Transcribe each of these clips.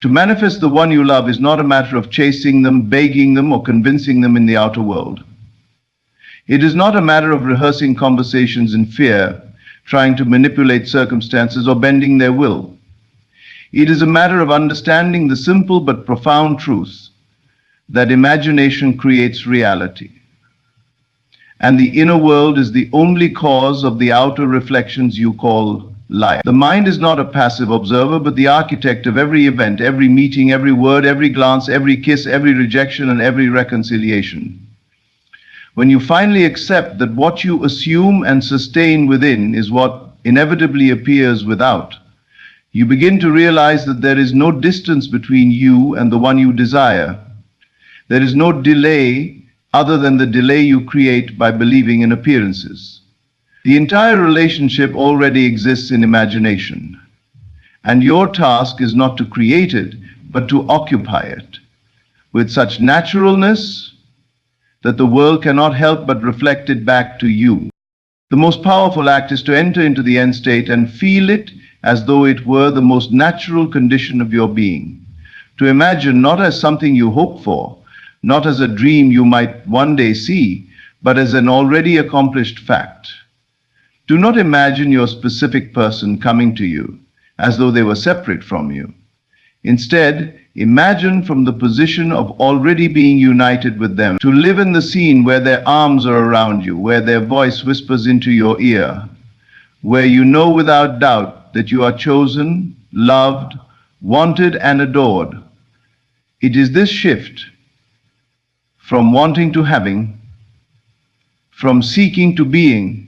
To manifest the one you love is not a matter of chasing them, begging them, or convincing them in the outer world. It is not a matter of rehearsing conversations in fear, trying to manipulate circumstances, or bending their will. It is a matter of understanding the simple but profound truth that imagination creates reality, and the inner world is the only cause of the outer reflections you call life. The mind is not a passive observer, but the architect of every event, every meeting, every word, every glance, every kiss, every rejection, and every reconciliation. When you finally accept that what you assume and sustain within is what inevitably appears without, you begin to realize that there is no distance between you and the one you desire. There is no delay other than the delay you create by believing in appearances. The entire relationship already exists in imagination, and your task is not to create it, but to occupy it with such naturalness that the world cannot help but reflect it back to you. The most powerful act is to enter into the end state and feel it as though it were the most natural condition of your being. To imagine not as something you hope for, not as a dream you might one day see, but as an already accomplished fact. Do not imagine your specific person coming to you as though they were separate from you. Instead, imagine from the position of already being united with them, to live in the scene where their arms are around you, where their voice whispers into your ear, where you know without doubt that you are chosen, loved, wanted, and adored. It is this shift from wanting to having, from seeking to being,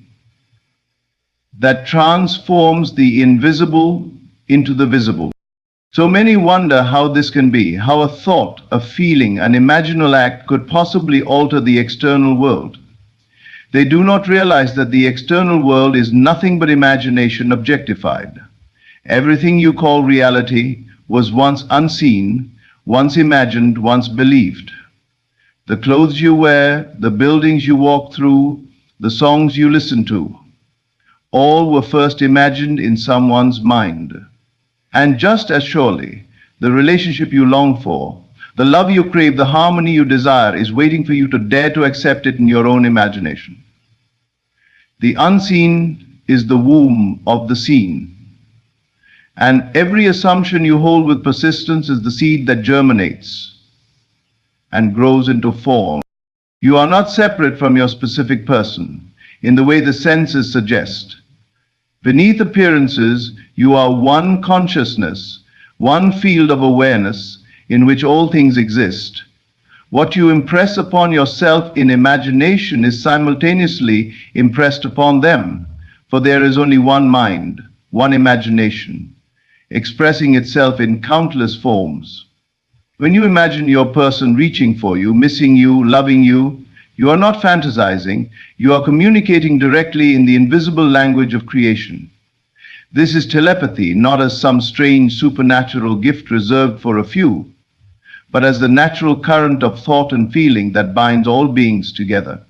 that transforms the invisible into the visible. So many wonder how this can be, how a thought, a feeling, an imaginal act could possibly alter the external world. They do not realize that the external world is nothing but imagination objectified. Everything you call reality was once unseen, once imagined, once believed. The clothes you wear, the buildings you walk through, the songs you listen to, all were first imagined in someone's mind. And just as surely, the relationship you long for, the love you crave, the harmony you desire is waiting for you to dare to accept it in your own imagination. The unseen is the womb of the seen, and every assumption you hold with persistence is the seed that germinates and grows into form. You are not separate from your specific person in the way the senses suggest. Beneath appearances, you are one consciousness, one field of awareness in which all things exist. What you impress upon yourself in imagination is simultaneously impressed upon them, for there is only one mind, one imagination, expressing itself in countless forms. When you imagine your person reaching for you, missing you, loving you, you are not fantasizing, you are communicating directly in the invisible language of creation. This is telepathy, not as some strange supernatural gift reserved for a few, but as the natural current of thought and feeling that binds all beings together.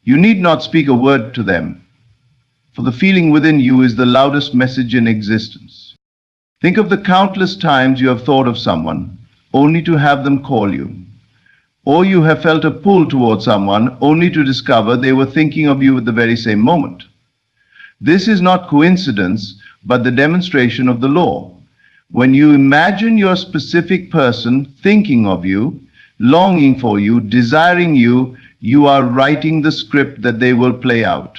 You need not speak a word to them, for the feeling within you is the loudest message in existence. Think of the countless times you have thought of someone, only to have them call you. Or you have felt a pull toward someone only to discover they were thinking of you at the very same moment. This is not coincidence, but the demonstration of the law. When you imagine your specific person thinking of you, longing for you, desiring you, you are writing the script that they will play out.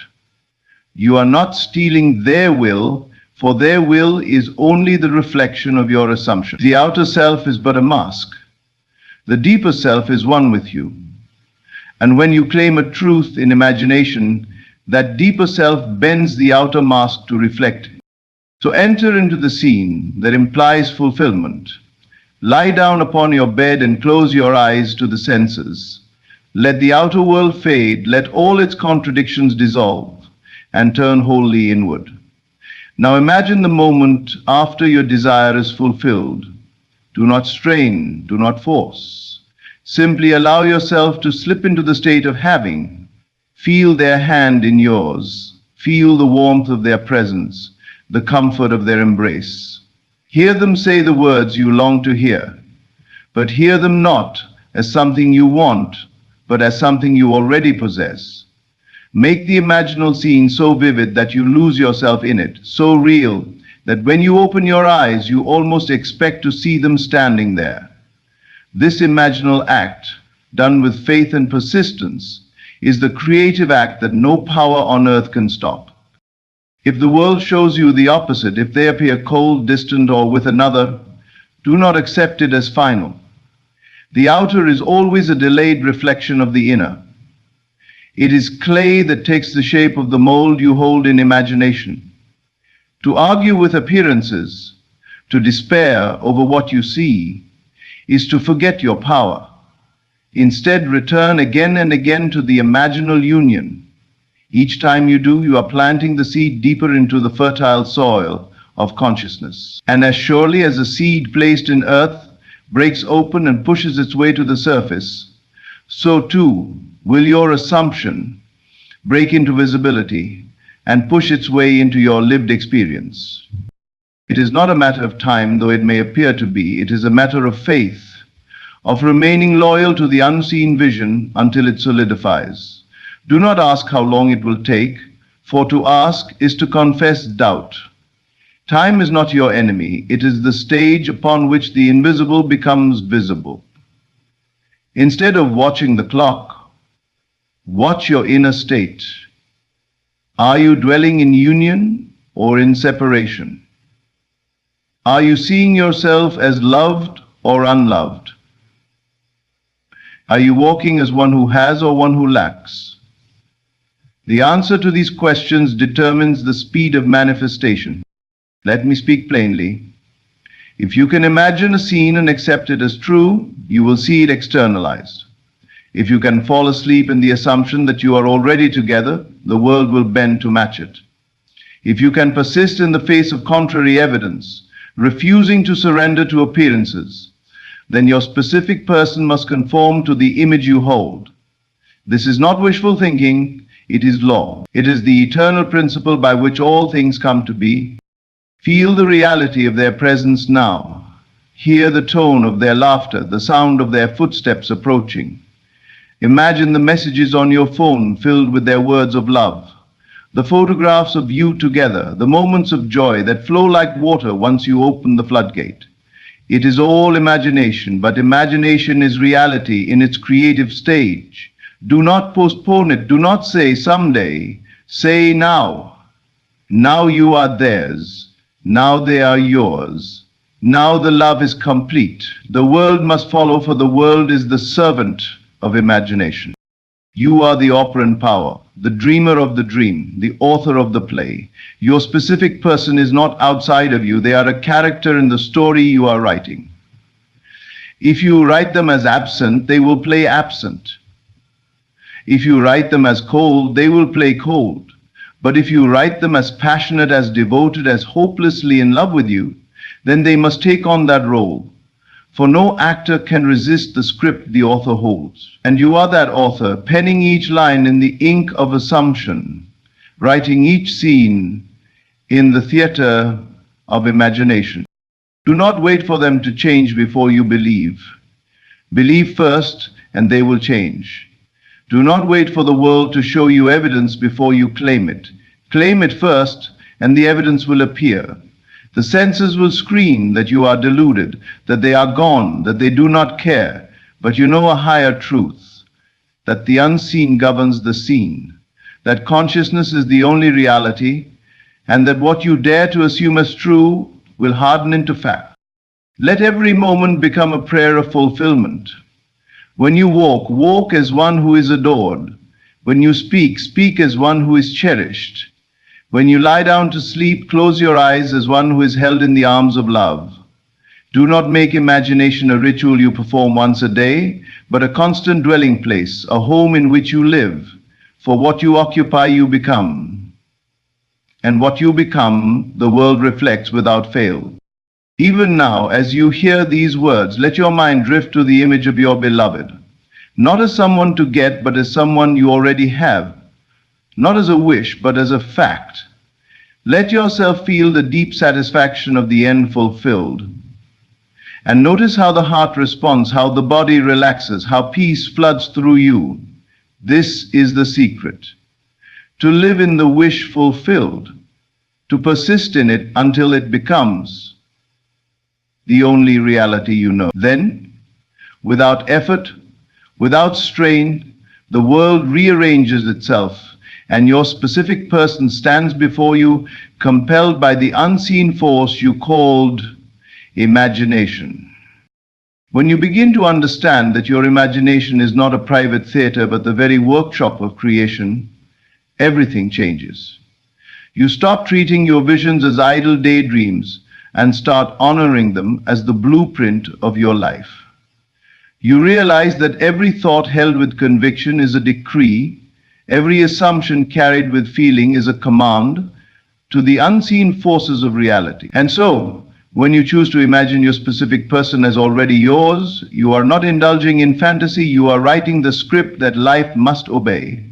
You are not stealing their will, for their will is only the reflection of your assumption. The outer self is but a mask. The deeper self is one with you. And when you claim a truth in imagination, that deeper self bends the outer mask to reflect it. So enter into the scene that implies fulfillment. Lie down upon your bed and close your eyes to the senses. Let the outer world fade, let all its contradictions dissolve, and turn wholly inward. Now imagine the moment after your desire is fulfilled. Do not strain, do not force. Simply allow yourself to slip into the state of having. Feel their hand in yours. Feel the warmth of their presence, the comfort of their embrace. Hear them say the words you long to hear, but hear them not as something you want, but as something you already possess. Make the imaginal scene so vivid that you lose yourself in it, so real that when you open your eyes, you almost expect to see them standing there. This imaginal act, done with faith and persistence, is the creative act that no power on earth can stop. If the world shows you the opposite, if they appear cold, distant, or with another, do not accept it as final. The outer is always a delayed reflection of the inner. It is clay that takes the shape of the mold you hold in imagination. To argue with appearances, to despair over what you see, is to forget your power. Instead, return again and again to the imaginal union. Each time you do, you are planting the seed deeper into the fertile soil of consciousness. And as surely as a seed placed in earth breaks open and pushes its way to the surface, so too will your assumption break into visibility and push its way into your lived experience. It is not a matter of time, though it may appear to be. It is a matter of faith, of remaining loyal to the unseen vision until it solidifies. Do not ask how long it will take, for to ask is to confess doubt. Time is not your enemy. It is the stage upon which the invisible becomes visible. Instead of watching the clock, watch your inner state. Are you dwelling in union or in separation? Are you seeing yourself as loved or unloved? Are you walking as one who has or one who lacks? The answer to these questions determines the speed of manifestation. Let me speak plainly. If you can imagine a scene and accept it as true, you will see it externalized. If you can fall asleep in the assumption that you are already together, the world will bend to match it. If you can persist in the face of contrary evidence, refusing to surrender to appearances, then your specific person must conform to the image you hold. This is not wishful thinking, it is law. It is the eternal principle by which all things come to be. Feel the reality of their presence now. Hear the tone of their laughter, the sound of their footsteps approaching. Imagine the messages on your phone filled with their words of love, the photographs of you together, the moments of joy that flow like water once you open the floodgate. It is all imagination, but imagination is reality in its creative stage. Do not postpone it. Do not say someday. Say now. Now you are theirs. Now they are yours. Now the love is complete. The world must follow, for the world is the servant of imagination. You are the operant power, the dreamer of the dream, the author of the play. Your specific person is not outside of you. They are a character in the story you are writing. If you write them as absent, they will play absent. If you write them as cold, they will play cold. But if you write them as passionate, as devoted, as hopelessly in love with you, then they must take on that role. For no actor can resist the script the author holds. And you are that author, penning each line in the ink of assumption, writing each scene in the theater of imagination. Do not wait for them to change before you believe. Believe first, and they will change. Do not wait for the world to show you evidence before you claim it. Claim it first, and the evidence will appear. The senses will scream that you are deluded, that they are gone, that they do not care. But you know a higher truth, that the unseen governs the seen, that consciousness is the only reality, and that what you dare to assume as true will harden into fact. Let every moment become a prayer of fulfillment. When you walk, walk as one who is adored. When you speak, speak as one who is cherished. When you lie down to sleep, close your eyes as one who is held in the arms of love. Do not make imagination a ritual you perform once a day, but a constant dwelling place, a home in which you live. For what you occupy, you become. And what you become, the world reflects without fail. Even now, as you hear these words, let your mind drift to the image of your beloved, not as someone to get, but as someone you already have. Not as a wish, but as a fact. Let yourself feel the deep satisfaction of the end fulfilled. And notice how the heart responds, how the body relaxes, how peace floods through you. This is the secret. To live in the wish fulfilled, to persist in it until it becomes the only reality you know. Then, without effort, without strain, the world rearranges itself, and your specific person stands before you, compelled by the unseen force you called imagination. When you begin to understand that your imagination is not a private theater but the very workshop of creation, everything changes. You stop treating your visions as idle daydreams and start honoring them as the blueprint of your life. You realize that every thought held with conviction is a decree, every assumption carried with feeling is a command to the unseen forces of reality. And so, when you choose to imagine your specific person as already yours, you are not indulging in fantasy, you are writing the script that life must obey.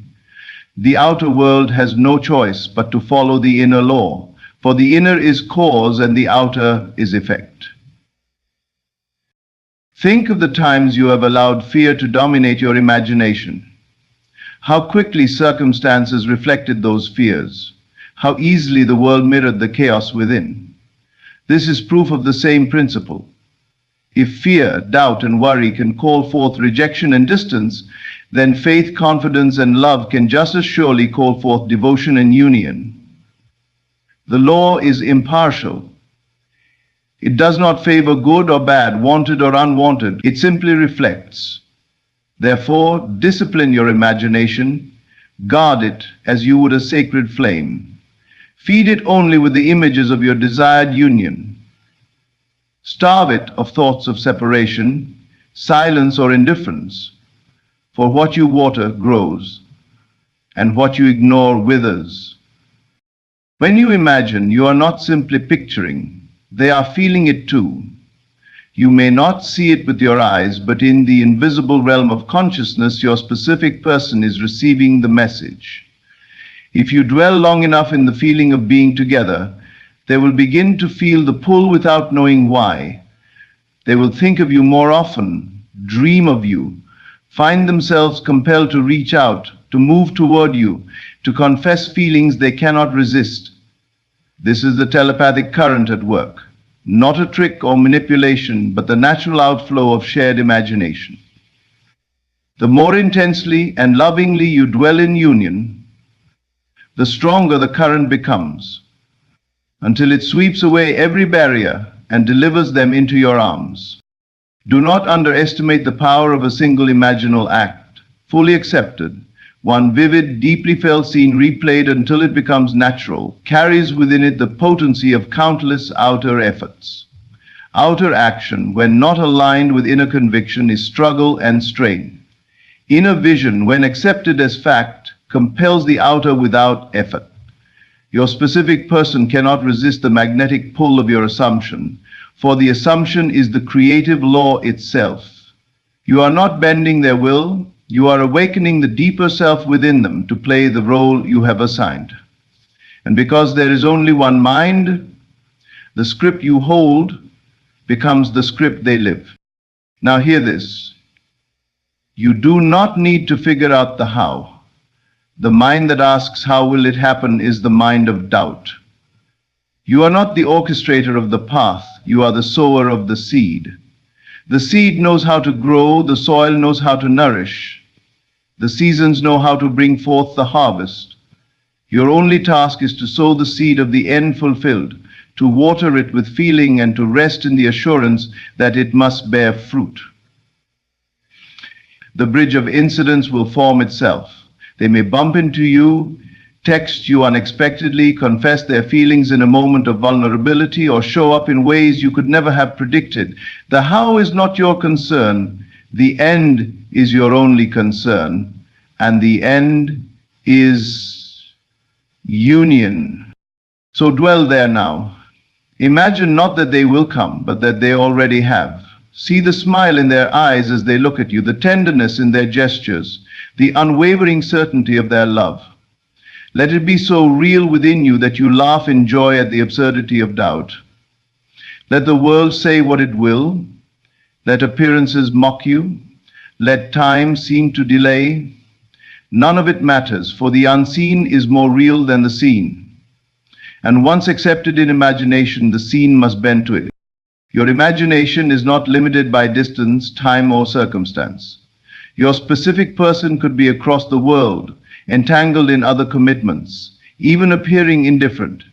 The outer world has no choice but to follow the inner law, for the inner is cause and the outer is effect. Think of the times you have allowed fear to dominate your imagination. How quickly circumstances reflected those fears. How easily the world mirrored the chaos within. This is proof of the same principle. If fear, doubt, and worry can call forth rejection and distance, then faith, confidence, and love can just as surely call forth devotion and union. The law is impartial. It does not favor good or bad, wanted or unwanted. It simply reflects. Therefore, discipline your imagination, guard it as you would a sacred flame. Feed it only with the images of your desired union. Starve it of thoughts of separation, silence, or indifference. For what you water grows, and what you ignore withers. When you imagine, you are not simply picturing, they are feeling it too. You may not see it with your eyes, but in the invisible realm of consciousness, your specific person is receiving the message. If you dwell long enough in the feeling of being together, they will begin to feel the pull without knowing why. They will think of you more often, dream of you, find themselves compelled to reach out, to move toward you, to confess feelings they cannot resist. This is the telepathic current at work, not a trick or manipulation, but the natural outflow of shared imagination. The more intensely and lovingly you dwell in union, the stronger the current becomes, until it sweeps away every barrier and delivers them into your arms. Do not underestimate the power of a single imaginal act, fully accepted. One vivid, deeply felt scene replayed until it becomes natural, carries within it the potency of countless outer efforts. Outer action, when not aligned with inner conviction, is struggle and strain. Inner vision, when accepted as fact, compels the outer without effort. Your specific person cannot resist the magnetic pull of your assumption, for the assumption is the creative law itself. You are not bending their will, you are awakening the deeper self within them to play the role you have assigned. And because there is only one mind, the script you hold becomes the script they live. Now hear this. You do not need to figure out the how. The mind that asks how will it happen is the mind of doubt. You are not the orchestrator of the path, you are the sower of the seed. The seed knows how to grow, the soil knows how to nourish. The seasons know how to bring forth the harvest. Your only task is to sow the seed of the end fulfilled, to water it with feeling and to rest in the assurance that it must bear fruit. The bridge of incidents will form itself. They may bump into you, text you unexpectedly, confess their feelings in a moment of vulnerability, or show up in ways you could never have predicted. The how is not your concern. The end is your only concern. And the end is union. So dwell there now. Imagine not that they will come, but that they already have. See the smile in their eyes as they look at you, the tenderness in their gestures, the unwavering certainty of their love. Let it be so real within you that you laugh in joy at the absurdity of doubt. Let the world say what it will. Let appearances mock you. Let time seem to delay. None of it matters, for the unseen is more real than the seen. And once accepted in imagination, the seen must bend to it. Your imagination is not limited by distance, time, or circumstance. Your specific person could be across the world, entangled in other commitments, even appearing indifferent.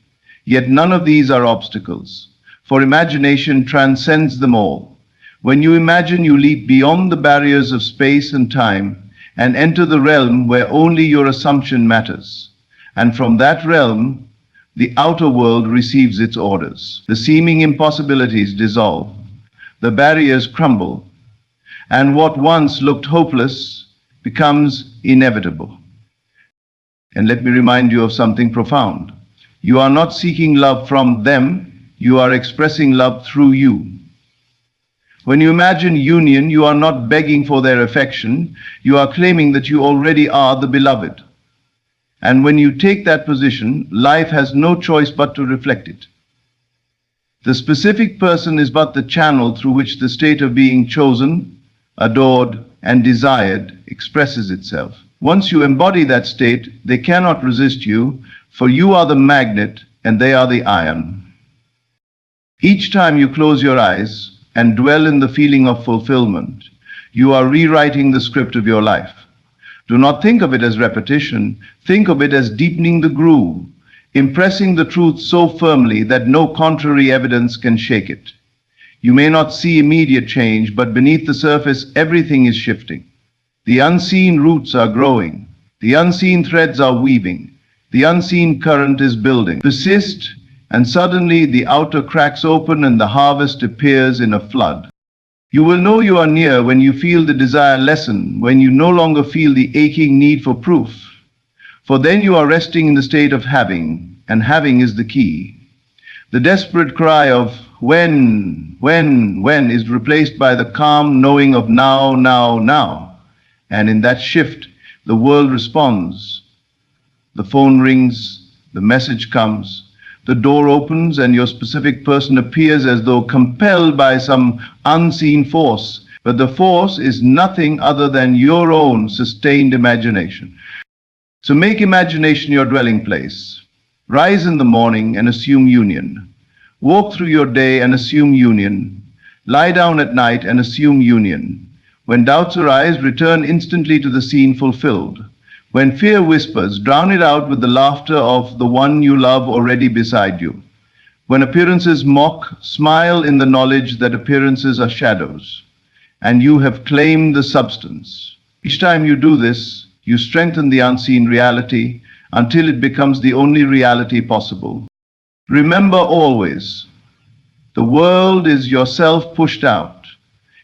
Yet none of these are obstacles, for imagination transcends them all. When you imagine, you leap beyond the barriers of space and time and enter the realm where only your assumption matters. And from that realm, the outer world receives its orders. The seeming impossibilities dissolve, the barriers crumble, and what once looked hopeless becomes inevitable. And let me remind you of something profound. You are not seeking love from them, you are expressing love through you. When you imagine union, you are not begging for their affection, you are claiming that you already are the beloved. And when you take that position, life has no choice but to reflect it. The specific person is but the channel through which the state of being chosen, adored, and desired expresses itself. Once you embody that state, they cannot resist you, for you are the magnet and they are the iron. Each time you close your eyes and dwell in the feeling of fulfillment, you are rewriting the script of your life. Do not think of it as repetition, think of it as deepening the groove, impressing the truth so firmly that no contrary evidence can shake it. You may not see immediate change, but beneath the surface, everything is shifting. The unseen roots are growing. The unseen threads are weaving. The unseen current is building. Persist, and suddenly the outer cracks open and the harvest appears in a flood. You will know you are near when you feel the desire lessen, when you no longer feel the aching need for proof. For then you are resting in the state of having, and having is the key. The desperate cry of when is replaced by the calm knowing of now, now, now. And in that shift, the world responds. The phone rings, the message comes, the door opens, and your specific person appears as though compelled by some unseen force. But the force is nothing other than your own sustained imagination. So make imagination your dwelling place. Rise in the morning and assume union. Walk through your day and assume union. Lie down at night and assume union. When doubts arise, return instantly to the scene fulfilled. When fear whispers, drown it out with the laughter of the one you love already beside you. When appearances mock, smile in the knowledge that appearances are shadows, and you have claimed the substance. Each time you do this, you strengthen the unseen reality until it becomes the only reality possible. Remember always, the world is yourself pushed out.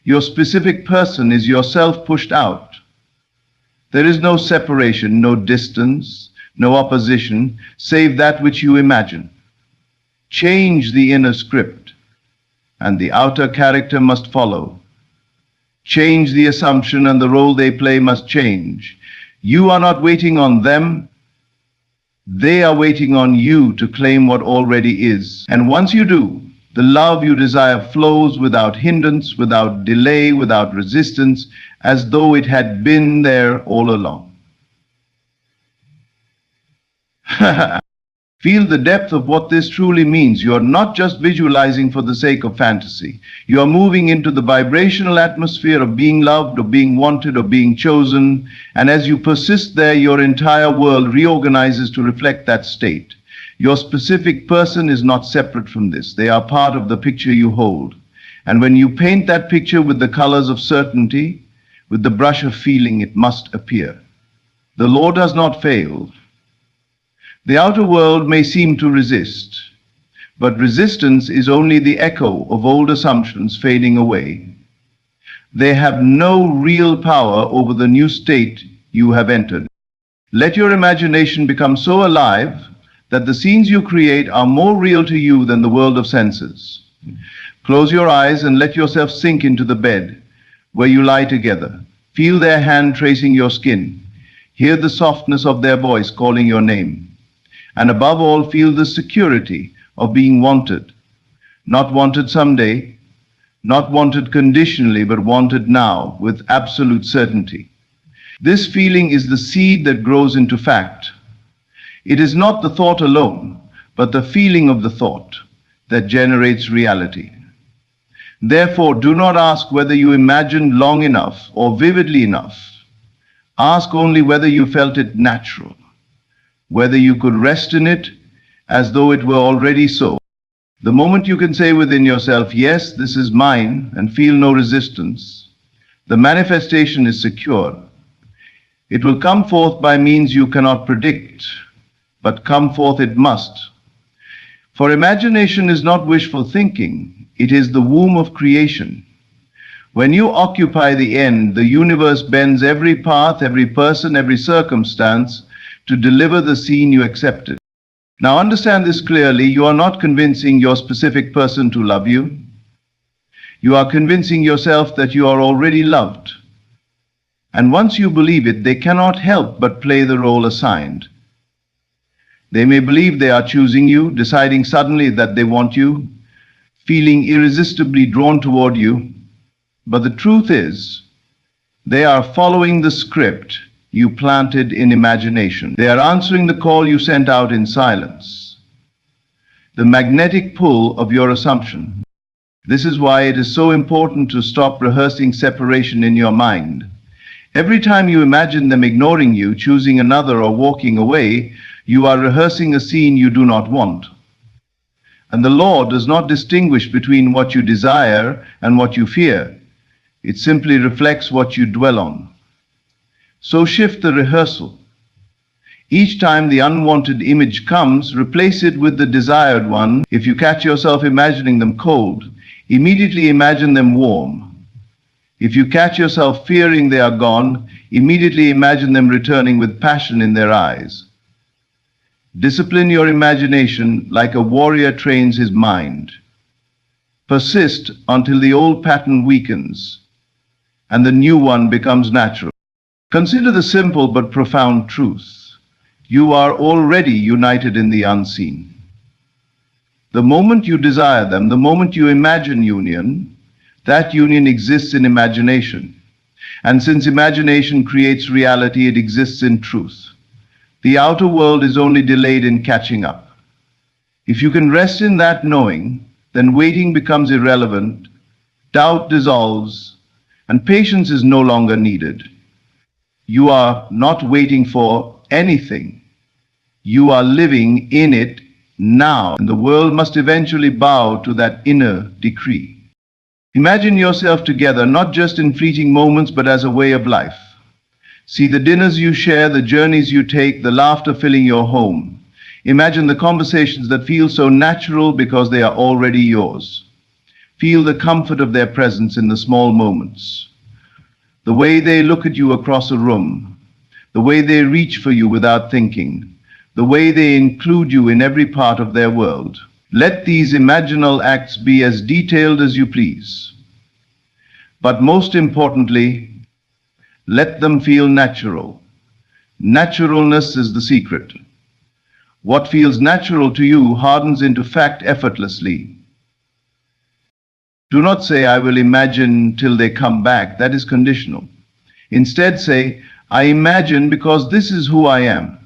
Your specific person is yourself pushed out. There is no separation, no distance, no opposition, save that which you imagine. Change the inner script, and the outer character must follow. Change the assumption, and the role they play must change. You are not waiting on them. They are waiting on you to claim what already is. And once you do, the love you desire flows without hindrance, without delay, without resistance, as though it had been there all along. Feel the depth of what this truly means. You are not just visualizing for the sake of fantasy. You are moving into the vibrational atmosphere of being loved, or being wanted, or being chosen. And as you persist there, your entire world reorganizes to reflect that state. Your specific person is not separate from this. They are part of the picture you hold. And when you paint that picture with the colors of certainty, with the brush of feeling, it must appear. The law does not fail. The outer world may seem to resist, but resistance is only the echo of old assumptions fading away. They have no real power over the new state you have entered. Let your imagination become so alive that the scenes you create are more real to you than the world of senses. Close your eyes and let yourself sink into the bed where you lie together. Feel their hand tracing your skin. Hear the softness of their voice calling your name. and above all, feel the security of being wanted. Not wanted someday, not wanted conditionally, but wanted now with absolute certainty. This feeling is the seed that grows into fact. It is not the thought alone, but the feeling of the thought that generates reality. Therefore, do not ask whether you imagined long enough or vividly enough. Ask only whether you felt it natural, whether you could rest in it as though it were already so. The moment you can say within yourself, yes, this is mine, and feel no resistance, the manifestation is secure. It will come forth by means you cannot predict, but come forth it must. For imagination is not wishful thinking, it is the womb of creation. When you occupy the end, the universe bends every path, every person, every circumstance to deliver the scene you accepted. Now understand this clearly, you are not convincing your specific person to love you. You are convincing yourself that you are already loved. And once you believe it, they cannot help but play the role assigned. They may believe they are choosing you, deciding suddenly that they want you, feeling irresistibly drawn toward you. But the truth is, they are following the script you planted in imagination. They are answering the call you sent out in silence, the magnetic pull of your assumption. This is why it is so important to stop rehearsing separation in your mind. Every time you imagine them ignoring you, choosing another, or walking away, you are rehearsing a scene you do not want. And the law does not distinguish between what you desire and what you fear. It simply reflects what you dwell on. So shift the rehearsal. Each time the unwanted image comes, replace it with the desired one. If you catch yourself imagining them cold, immediately imagine them warm. If you catch yourself fearing they are gone, immediately imagine them returning with passion in their eyes. Discipline your imagination like a warrior trains his mind. Persist until the old pattern weakens and the new one becomes natural. Consider the simple but profound truth. You are already united in the unseen. The moment you desire them, the moment you imagine union, that union exists in imagination. And since imagination creates reality, it exists in truth. The outer world is only delayed in catching up. If you can rest in that knowing, then waiting becomes irrelevant, doubt dissolves, and patience is no longer needed. You are not waiting for anything. You are living in it now, and the world must eventually bow to that inner decree. Imagine yourself together, not just in fleeting moments, but as a way of life. See the dinners you share, the journeys you take, the laughter filling your home. Imagine the conversations that feel so natural because they are already yours. Feel the comfort of their presence in the small moments. The way they look at you across a room, the way they reach for you without thinking, the way they include you in every part of their world. Let these imaginal acts be as detailed as you please. But most importantly, let them feel natural. Naturalness is the secret. What feels natural to you hardens into fact effortlessly. Do not say, I will imagine till they come back. That is conditional. Instead say, I imagine because this is who I am.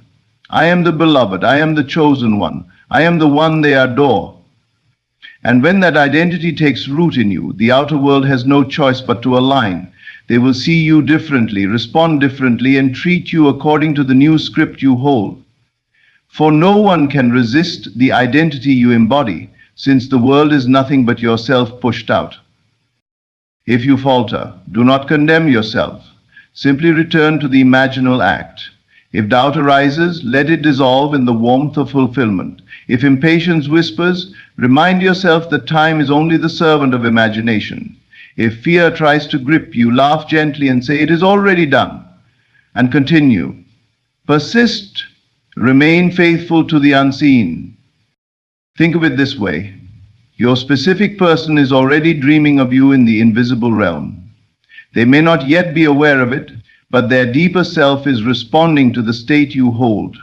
I am the beloved. I am the chosen one. I am the one they adore. And when that identity takes root in you, the outer world has no choice but to align. They will see you differently, respond differently, and treat you according to the new script you hold. For no one can resist the identity you embody, since the world is nothing but yourself pushed out. If you falter, do not condemn yourself. Simply return to the imaginal act. If doubt arises, let it dissolve in the warmth of fulfillment. If impatience whispers, remind yourself that time is only the servant of imagination. If fear tries to grip you, laugh gently and say, it is already done. And continue. Persist. Remain faithful to the unseen. Think of it this way. Your specific person is already dreaming of you in the invisible realm. They may not yet be aware of it, but their deeper self is responding to the state you hold.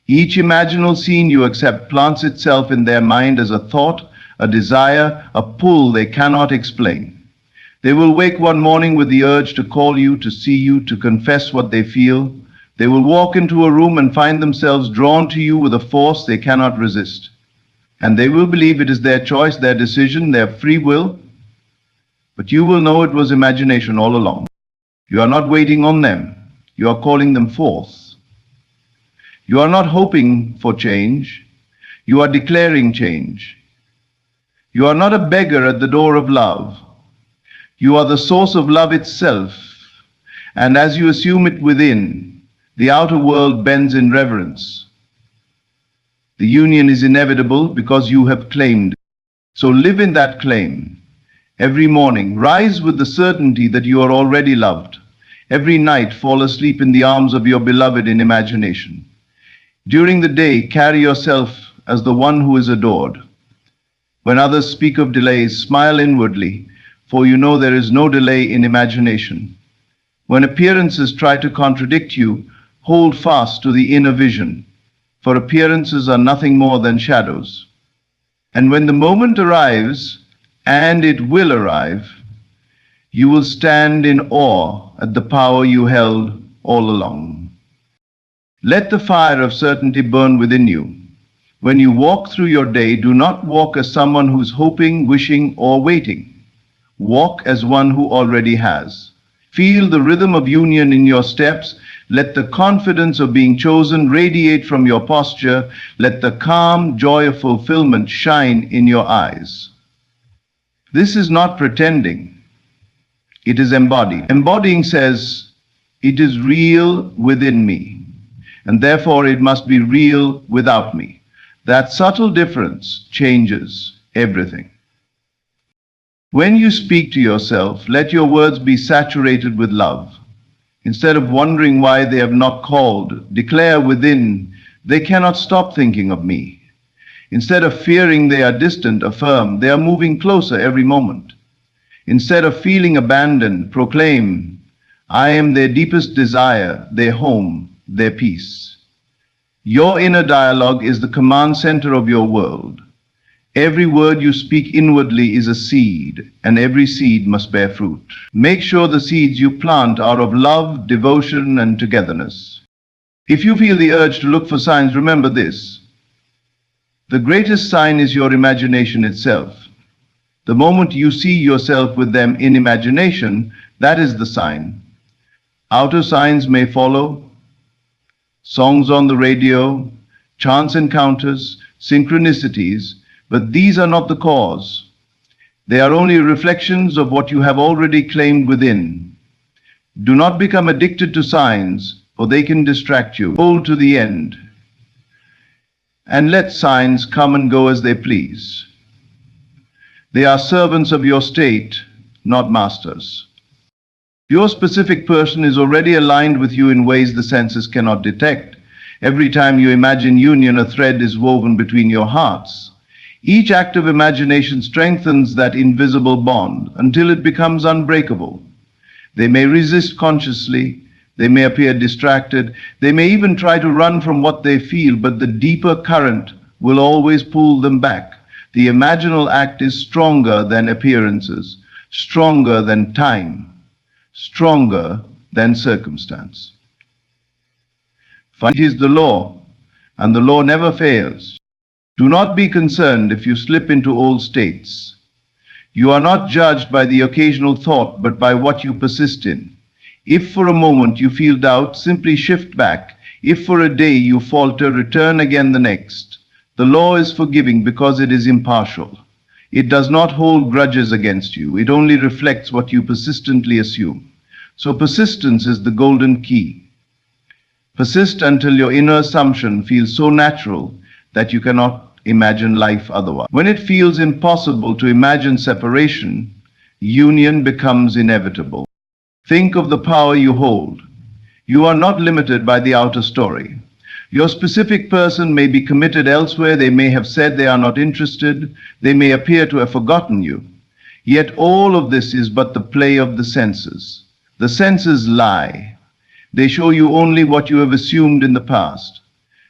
Each imaginal scene you accept plants itself in their mind as a thought, a desire, a pull they cannot explain. They will wake one morning with the urge to call you, to see you, to confess what they feel. They will walk into a room and find themselves drawn to you with a force they cannot resist. And they will believe it is their choice, their decision, their free will. But you will know it was imagination all along. You are not waiting on them. You are calling them forth. You are not hoping for change. You are declaring change. You are not a beggar at the door of love. You are the source of love itself. And as you assume it within, the outer world bends in reverence. The union is inevitable because you have claimed. So live in that claim. Every morning, rise with the certainty that you are already loved. Every night, fall asleep in the arms of your beloved in imagination. During the day, carry yourself as the one who is adored. When others speak of delays, smile inwardly, for you know there is no delay in imagination. When appearances try to contradict you, hold fast to the inner vision, for appearances are nothing more than shadows. And when the moment arrives, and it will arrive, you will stand in awe at the power you held all along. Let the fire of certainty burn within you. When you walk through your day, do not walk as someone who's hoping, wishing, or waiting. Walk as one who already has. Feel the rhythm of union in your steps. Let the confidence of being chosen radiate from your posture. Let the calm joy of fulfillment shine in your eyes. This is not pretending. It is embodied. Embodying says, it is real within me, and therefore it must be real without me. That subtle difference changes everything. When you speak to yourself, let your words be saturated with love. Instead of wondering why they have not called, declare within, they cannot stop thinking of me. Instead of fearing they are distant, affirm, they are moving closer every moment. Instead of feeling abandoned, proclaim, I am their deepest desire, their home, their peace. Your inner dialogue is the command center of your world. Every word you speak inwardly is a seed, and every seed must bear fruit. Make sure the seeds you plant are of love, devotion, and togetherness. If you feel the urge to look for signs, remember this. The greatest sign is your imagination itself. The moment you see yourself with them in imagination, that is the sign. Outer signs may follow, songs on the radio, chance encounters, synchronicities, but these are not the cause. They are only reflections of what you have already claimed within. Do not become addicted to signs, for they can distract you. Hold to the end, and let signs come and go as they please. They are servants of your state, not masters. Your specific person is already aligned with you in ways the senses cannot detect. Every time you imagine union, a thread is woven between your hearts. Each act of imagination strengthens that invisible bond until it becomes unbreakable. They may resist consciously, they may appear distracted, they may even try to run from what they feel, but the deeper current will always pull them back. The imaginal act is stronger than appearances, stronger than time, stronger than circumstance. It is the law, and the law never fails. Do not be concerned if you slip into old states. You are not judged by the occasional thought, but by what you persist in. If for a moment you feel doubt, simply shift back. If for a day you falter, return again the next. The law is forgiving because it is impartial. It does not hold grudges against you. It only reflects what you persistently assume. So persistence is the golden key. Persist until your inner assumption feels so natural that you cannot imagine life otherwise. When it feels impossible to imagine separation, union becomes inevitable. Think of the power you hold. You are not limited by the outer story. Your specific person may be committed elsewhere. They may have said they are not interested. They may appear to have forgotten you. Yet all of this is but the play of the senses. The senses lie. They show you only what you have assumed in the past.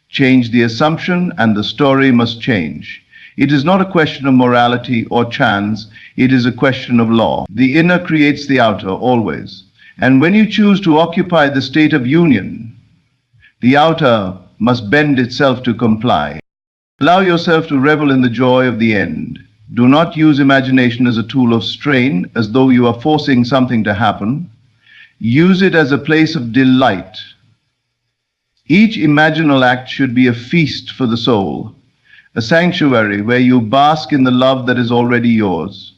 Change the assumption and the story must change. It is not a question of morality or chance, it is a question of law. The inner creates the outer always. And when you choose to occupy the state of union, the outer must bend itself to comply. Allow yourself to revel in the joy of the end. Do not use imagination as a tool of strain, as though you are forcing something to happen. Use it as a place of delight. Each imaginal act should be a feast for the soul, a sanctuary where you bask in the love that is already yours.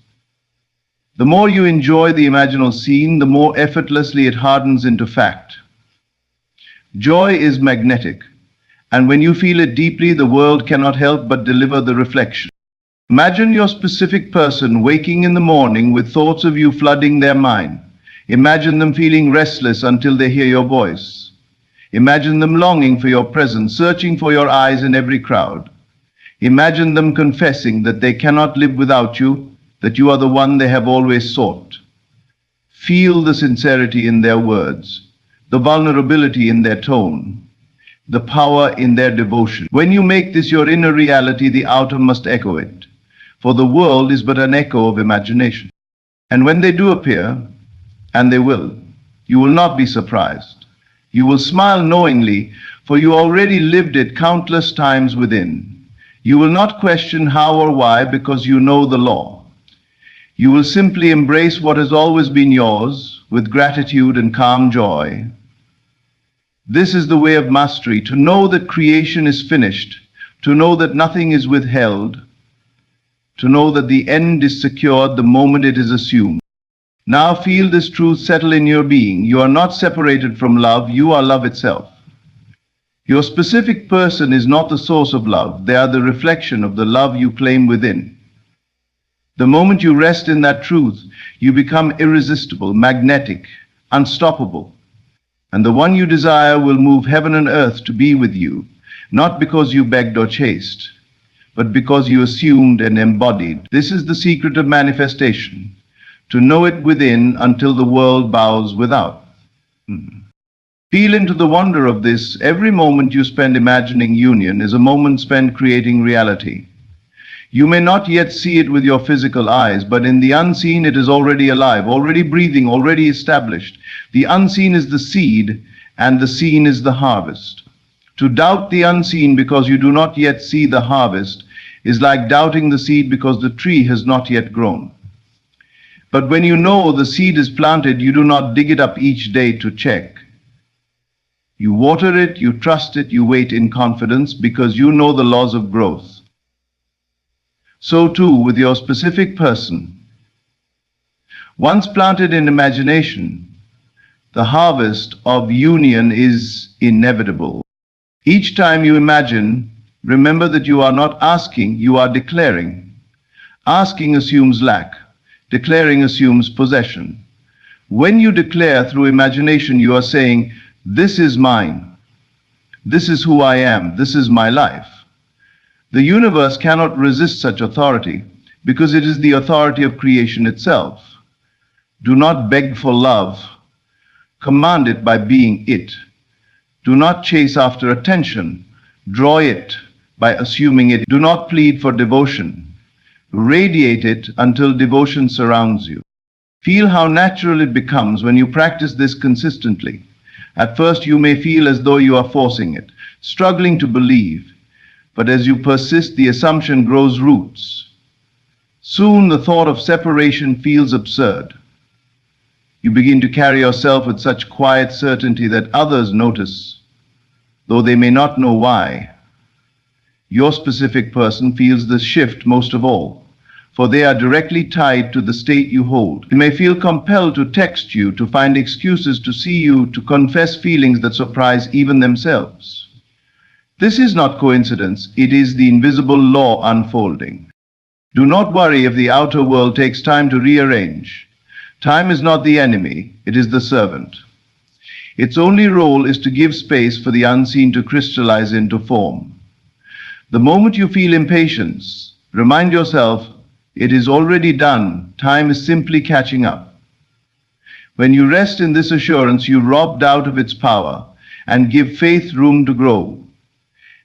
The more you enjoy the imaginal scene, the more effortlessly it hardens into fact. Joy is magnetic, and when you feel it deeply, the world cannot help but deliver the reflection. Imagine your specific person waking in the morning with thoughts of you flooding their mind. Imagine them feeling restless until they hear your voice. Imagine them longing for your presence, searching for your eyes in every crowd. Imagine them confessing that they cannot live without you, that you are the one they have always sought. Feel the sincerity in their words, the vulnerability in their tone, the power in their devotion. When you make this your inner reality, the outer must echo it, for the world is but an echo of imagination. And when they do appear, and they will, you will not be surprised. You will smile knowingly, for you already lived it countless times within. You will not question how or why, because you know the law. You will simply embrace what has always been yours with gratitude and calm joy. This is the way of mastery, to know that creation is finished, to know that nothing is withheld, to know that the end is secured the moment it is assumed. Now feel this truth settle in your being. You are not separated from love, you are love itself. Your specific person is not the source of love, they are the reflection of the love you claim within. The moment you rest in that truth, you become irresistible, magnetic, unstoppable. And the one you desire will move heaven and earth to be with you, not because you begged or chased, but because you assumed and embodied. This is the secret of manifestation, to know it within until the world bows without. Feel into the wonder of this. Every moment you spend imagining union is a moment spent creating reality. You may not yet see it with your physical eyes, but in the unseen it is already alive, already breathing, already established. The unseen is the seed, and the seen is the harvest. To doubt the unseen because you do not yet see the harvest is like doubting the seed because the tree has not yet grown. But when you know the seed is planted, you do not dig it up each day to check. You water it, you trust it, you wait in confidence because you know the laws of growth. So too with your specific person. Once planted in imagination, the harvest of union is inevitable. Each time you imagine, remember that you are not asking, you are declaring. Asking assumes lack. Declaring assumes possession. When you declare through imagination, you are saying, this is mine. This is who I am. This is my life. The universe cannot resist such authority because it is the authority of creation itself. Do not beg for love. Command it by being it. Do not chase after attention. Draw it by assuming it. Do not plead for devotion. Radiate it until devotion surrounds you. Feel how natural it becomes when you practice this consistently. At first you may feel as though you are forcing it, struggling to believe, but as you persist, the assumption grows roots. Soon the thought of separation feels absurd. You begin to carry yourself with such quiet certainty that others notice, though they may not know why. Your specific person feels this shift most of all, for they are directly tied to the state you hold. They may feel compelled to text you, to find excuses to see you, to confess feelings that surprise even themselves. This is not coincidence, it is the invisible law unfolding. Do not worry if the outer world takes time to rearrange. Time is not the enemy, it is the servant. Its only role is to give space for the unseen to crystallize into form. The moment you feel impatience, remind yourself, it is already done, time is simply catching up. When you rest in this assurance, you rob doubt of its power and give faith room to grow.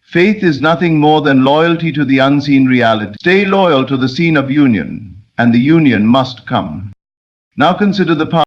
Faith is nothing more than loyalty to the unseen reality. Stay loyal to the scene of union, and the union must come. Now consider the past.